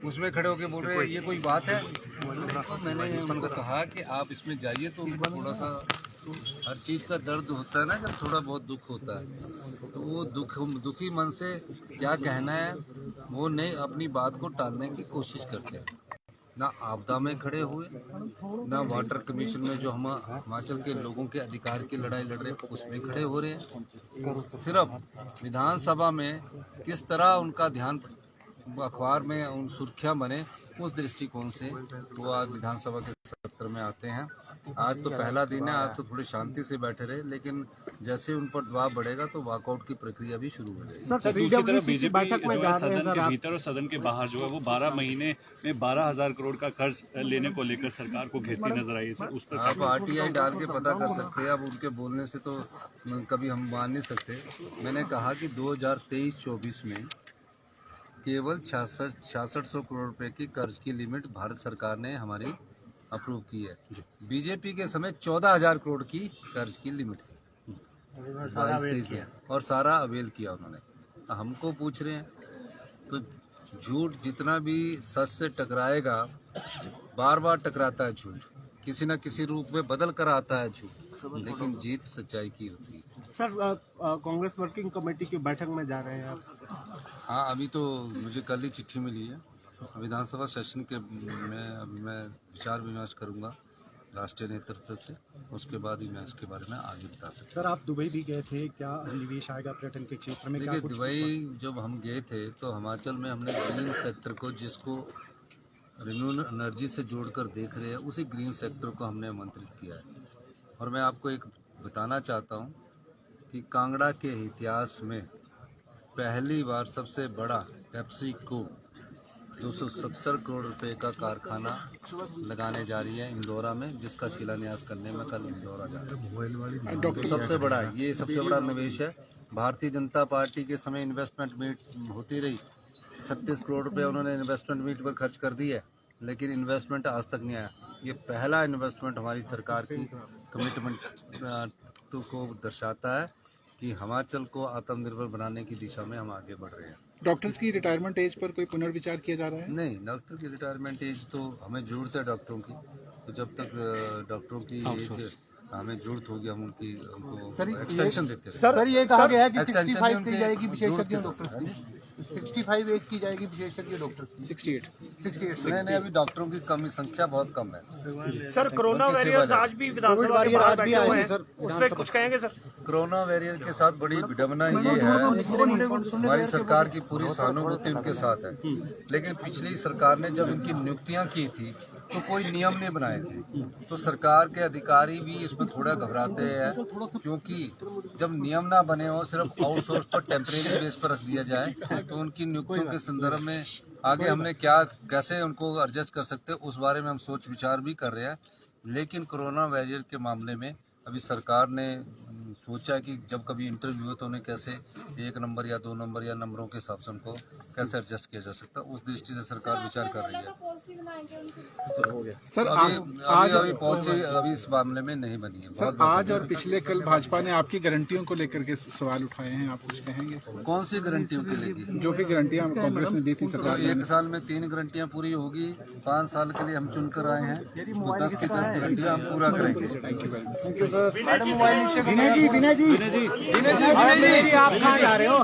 उसमें खड़े होके बोल रहे हैं ये कोई बात है। तो मैंने उनको कहा कि आप इसमें जाइए तो उनको थोड़ा सा, हर चीज़ का दर्द होता है ना, जब थोड़ा बहुत दुख होता है तो वो दुखी मन से क्या कहना है वो नहीं, अपनी बात को टालने की कोशिश करते हैं। ना आपदा में खड़े हुए, ना वाटर कमीशन में जो हम हिमाचल के लोगों के अधिकार की लड़ाई लड़ रहे हैं उसमें खड़े हो रहे हैं। सिर्फ विधानसभा में किस तरह उनका ध्यान अखबार में उन सुर्खियां बने, उस दृष्टिकोण से वो आज विधानसभा के सत्र में आते हैं। आज तो पहला दिन है, आज तो थोड़ी शांति से बैठे रहे, लेकिन जैसे उन पर दबाव बढ़ेगा तो वॉकआउट की प्रक्रिया भी शुरू हो जाएगी। सर दूसरी तरफ बीजेपी जो है सदन के भीतर और सदन के बाहर जो है वो 12 महीने में 12,000 करोड़ का कर्ज लेने को लेकर सरकार को घेरती नजर आई है सर। उस पर आप RTI डाल के पता कर सकते हैं। अब उनके बोलने से तो कभी हम मान नहीं सकते। मैंने कहा कि 2023-24 में केवल 6600 करोड़ रुपए की कर्ज की लिमिट भारत सरकार ने हमारी अप्रूव की है। बीजेपी के समय 14,000 करोड़ की कर्ज की लिमिट थी 22-23 में, और सारा अवेल किया उन्होंने। हमको पूछ रहे हैं, तो झूठ जितना भी सच से टकराएगा, बार बार टकराता है झूठ, किसी न किसी रूप में बदल कर आता है झूठ, लेकिन जीत सच्चाई की होती है। सर कांग्रेस वर्किंग कमेटी की बैठक में जा रहे हैं आप? हाँ, अभी तो मुझे कल ही चिट्ठी मिली है। विधानसभा सेशन के में अभी मैं विचार विमर्श करूंगा राष्ट्रीय नेतृत्व से, उसके बाद ही मैं इसके बारे में आगे बता सकता हूँ। सर आप दुबई भी गए थे, क्या निवेश आएगा पर्यटन के क्षेत्र में? देखिए, दुबई जब हम गए थे तो हिमाचल में हमने ग्रीन सेक्टर को, जिसको रिन्यूएबल एनर्जी से जोड़कर देख रहे हैं, उसी ग्रीन सेक्टर को हमने आमंत्रित किया है। और मैं आपको एक बताना चाहता हूँ कि कांगड़ा के इतिहास में पहली बार सबसे बड़ा पेप्सी को 270 करोड़ रुपए का कारखाना लगाने जा रही है इंदौरा में, जिसका शिलान्यास करने में कल इंदौरा जा रहा है। तो सबसे बड़ा, ये सबसे बड़ा निवेश है। भारतीय जनता पार्टी के समय इन्वेस्टमेंट मीट होती रही, 36 करोड़ रुपए उन्होंने इन्वेस्टमेंट मीट पर खर्च कर दी है, लेकिन इन्वेस्टमेंट आज तक नहीं आया। ये पहला इन्वेस्टमेंट हमारी सरकार की कमिटमेंट को दर्शाता है कि हिमाचल को आत्मनिर्भर बनाने की दिशा में हम आगे बढ़ रहे हैं। डॉक्टर्स की रिटायरमेंट एज पर कोई पुनर्विचार किया जा रहा है? नहीं, डॉक्टर की रिटायरमेंट एज तो हमें जरूरत है डॉक्टरों की, तो जब तक डॉक्टरों की एज हमें जरूरत होगी हम उनको एक्सटेंशन देते हैं। सर ये कहा गया है कि एक्सटेंशन 65 की जाएगी जरूरत विशेषज्ञ के डॉक्टर साथ। हाँ जी? 65 एज की जाएगी विशेषज्ञ डॉक्टर की। 68 नहीं, अभी डॉक्टरों की कमी संख्या बहुत कम है। सर कोरोना वॉरियर्स आज भी विधानसभा के बाहर बैठे हुए हैं, उस पर कुछ कहेंगे सर? कोरोना वॉरियर के साथ बड़ी विडंबना ये है, हमारी सरकार की पूरी सहानुभूति उनके साथ है, लेकिन पिछली सरकार ने जब इनकी नियुक्तियां की थी तो कोई नियम नहीं बनाए थे, तो सरकार के अधिकारी भी इसमें थोड़ा घबराते हैं, क्योंकि जब नियम ना बने हो, सिर्फ आउटसोर्स पर टेम्परेरी बेस पर रख दिया जाए, तो उनकी नियुक्तियों के संदर्भ में आगे हमने कैसे उनको एडजस्ट कर सकते हैं, उस बारे में हम सोच विचार भी कर रहे हैं। लेकिन कोरोना वॉरियर के मामले में अभी सरकार ने सोचा कि जब कभी इंटरव्यू हो तो उन्हें कैसे 1 नंबर या 2 नंबर या नंबरों के हिसाब से उनको कैसे एडजस्ट किया जा सकता है, उस दृष्टि से सरकार विचार कर रही है। सर अभी पॉलिसी अभी इस मामले में नहीं बनी है। सर आज और पिछले कल भाजपा ने आपकी गारंटियों को लेकर के सवाल उठाए हैं, आप कुछ कहेंगे? कौन सी गारंटियों के लिए? जो भी गारंटियां कांग्रेस ने दी थी तो सरकार ने। 1 साल में 3 गारंटियां पूरी होगी, 5 साल के लिए हम चुनकर आए हैं, तो 10 की 10 गारंटियां हम पूरा करेंगे। Thank you very much. Vinay ji आप कहाँ जा रहे हो?